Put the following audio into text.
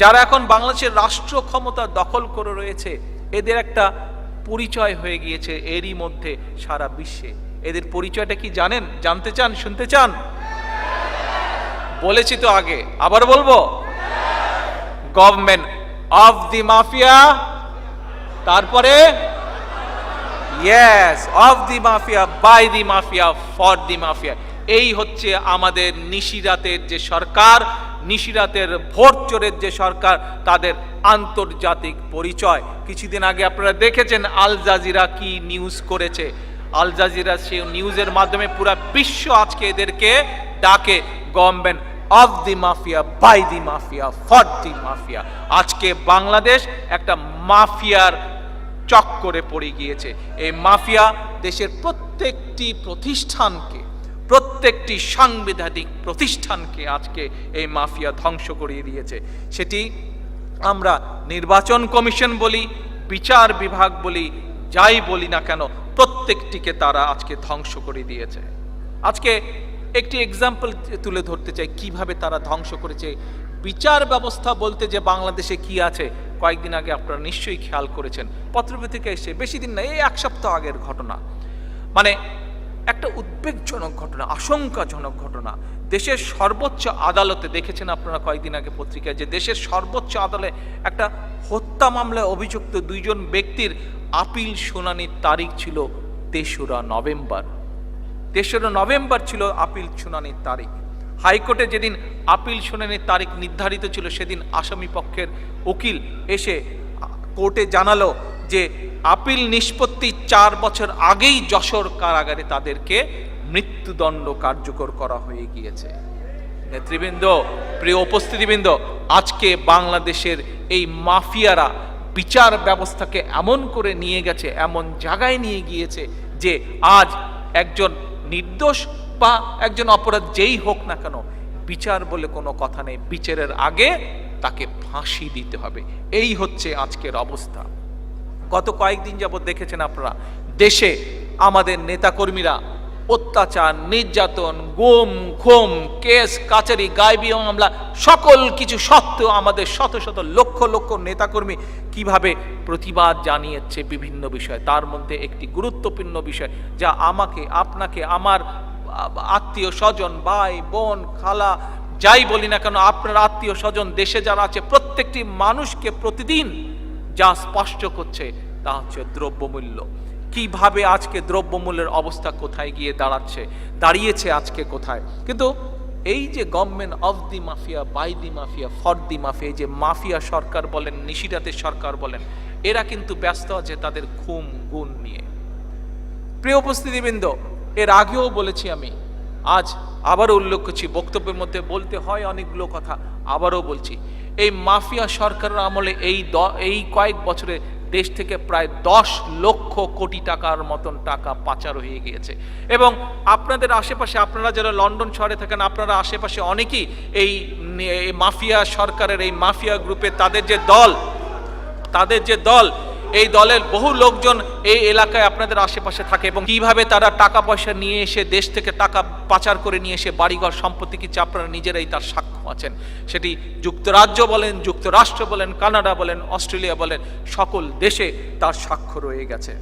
যারা এখন বাংলাদেশের রাষ্ট্র ক্ষমতা দখল করে রয়েছে, এদের একটা পরিচয় হয়ে গিয়েছে এরই মধ্যে সারা বিশ্বে। এদের পরিচয়টা কি জানেন? জানতে চান? শুনতে চান? বলেছি তো আগে, আবার বলবো, গভর্নমেন্ট অফ দি মাফিয়া, তারপরে yes, of the mafia, by the mafia, for the mafia. এই হচ্ছে আমাদের নিশিরাতের যে সরকার, নিশিরাতের ভোট চোরের যে সরকার, তাদের আন্তর্জাতিক পরিচয়। কিছুদিন আগে আপনারা দেখেছেন আল জাজিরা কি নিউজ করেছে। আল জাজিরা সেই নিউজের মাধ্যমে পুরো বিশ্ব আজকে এদেরকে ডাকে government of the mafia, by the mafia, for the mafia. আজকে বাংলাদেশ একটা মাফিয়ার চক্করে পড়ে গিয়েছে। এই মাফিয়া দেশের প্রত্যেকটি প্রতিষ্ঠানকে, প্রত্যেকটি সাংবিধানিক প্রতিষ্ঠানকে আজকে এই মাফিয়া ধ্বংস করিয়ে দিয়েছে। সেটি আমরা নির্বাচন কমিশন বলি, বিচার বিভাগ বলি, যাই বলি না কেন, প্রত্যেকটিকে তারা আজকে ধ্বংস করে দিয়েছে। আজকে একটি এক্সাম্পল তুলে ধরতে চাই কিভাবে তারা ধ্বংস করেছে। বিচার ব্যবস্থা বলতে যে বাংলাদেশে কি আছে, কয়েকদিন আগে আপনারা নিশ্চয়ই খেয়াল করেছেন, পত্রপত্রিকা এসে, বেশি দিন না, এই এক সপ্তাহ আগের ঘটনা, মানে একটা উদ্বেগজনক ঘটনা, আশঙ্কাজনক ঘটনা। দেশের সর্বোচ্চ আদালতে দেখেছেন আপনারা কয়েকদিন আগে পত্রিকায়, যে দেশের সর্বোচ্চ আদালতে একটা হত্যা মামলায় অভিযুক্ত দুইজন ব্যক্তির আপিল শুনানির তারিখ ছিল ৩রা নভেম্বর। ৩রা নভেম্বর ছিল আপিল শুনানির তারিখ। হাইকোর্টে যেদিন আপিল শুনানির তারিখ নির্ধারিত ছিল, সেদিন আসামি পক্ষের উকিল এসে কোর্টে জানালো যে আপিল নিষ্পত্তি ৪ বছর আগেই যশোর কারাগারে তাদেরকে মৃত্যুদণ্ড কার্যকর করা হয়ে গিয়েছে। নেতৃবৃন্দ, প্রিয় উপস্থিতিবৃন্দ, আজকে বাংলাদেশের এই মাফিয়ারা বিচার ব্যবস্থাকে এমন করে নিয়ে গেছে, এমন জায়গায় নিয়ে গিয়েছে যে আজ একজন নির্দোষ বা একজন অপরাধ যেই হোক না কেন, বিচার বলে কোনো কথা নেই। বিচারের আগে তাকে ফাঁসি দিতে হবে। এই হচ্ছে আজকের অবস্থা। গত কয়েকদিন যাবত দেখেছেন আপনারা, দেশে আমাদের নেতাকর্মীরা অত্যাচার, নির্যাতন, গুম খুম, কেস কাচারি, গায়েবী মামলা, সকল কিছু সত্ত্বেও আমাদের শত শত লক্ষ লক্ষ নেতাকর্মী কিভাবে প্রতিবাদ জানিয়েছে বিভিন্ন বিষয়। তার মধ্যে একটি গুরুত্বপূর্ণ বিষয়, যা আমাকে, আপনাকে, আমার আত্মীয় স্বজন, ভাই বোন, খালা, যাই বলি না কেন, আপনার আত্মীয় স্বজন দেশে যারা আছে, প্রত্যেকটি মানুষকে প্রতিদিন যা স্পষ্ট করছে তা হচ্ছে দ্রব্যমূল্য। কিভাবে আজকে দ্রব্যমূল্যের অবস্থা কোথায় গিয়ে দাঁড়িয়েছে আজকে কোথায়। কিন্তু এই যে government of the mafia, by the mafia, for the mafia, এই যে মাফিয়া সরকার বলেন, নিশিরাতের সরকার বলেন, এরা কিন্তু ব্যস্ত আছে তাদের খুন গুণ নিয়ে। প্রিয় উপস্থিতিবৃন্দ, এর আগেও বলেছি আমি, আজ আবারও উল্লেখ করছি, বক্তব্যের মধ্যে বলতে হয় অনেকগুলো কথা, আবারও বলছি, এই মাফিয়া সরকারের আমলে এই কয়েক বছরে দেশ থেকে প্রায় ১০ লক্ষ কোটি টাকার মতন টাকা পাচার হয়ে গিয়েছে। এবং আপনাদের আশেপাশে, আপনারা যারা লন্ডন শহরে থাকেন, আপনারা আশেপাশে অনেকেই এই মাফিয়া সরকারের, এই মাফিয়া গ্রুপের তাদের যে দল, এই দলের বহু লোকজন এই এলাকায় আপনাদের আশেপাশে থাকে। এবং কিভাবে তারা টাকা পয়সা নিয়ে এসে, দেশ থেকে টাকা পাচার করে নিয়ে এসে বাড়িঘর সম্পত্তি কিনছে, আপনারা নিজেরাই তার সাক্ষ্য আছেন। সেটি যুক্তরাজ্য বলেন, যুক্তরাষ্ট্র বলেন, কানাডা বলেন, অস্ট্রেলিয়া বলেন, সকল দেশে তার সাক্ষ্য রয়ে গেছে।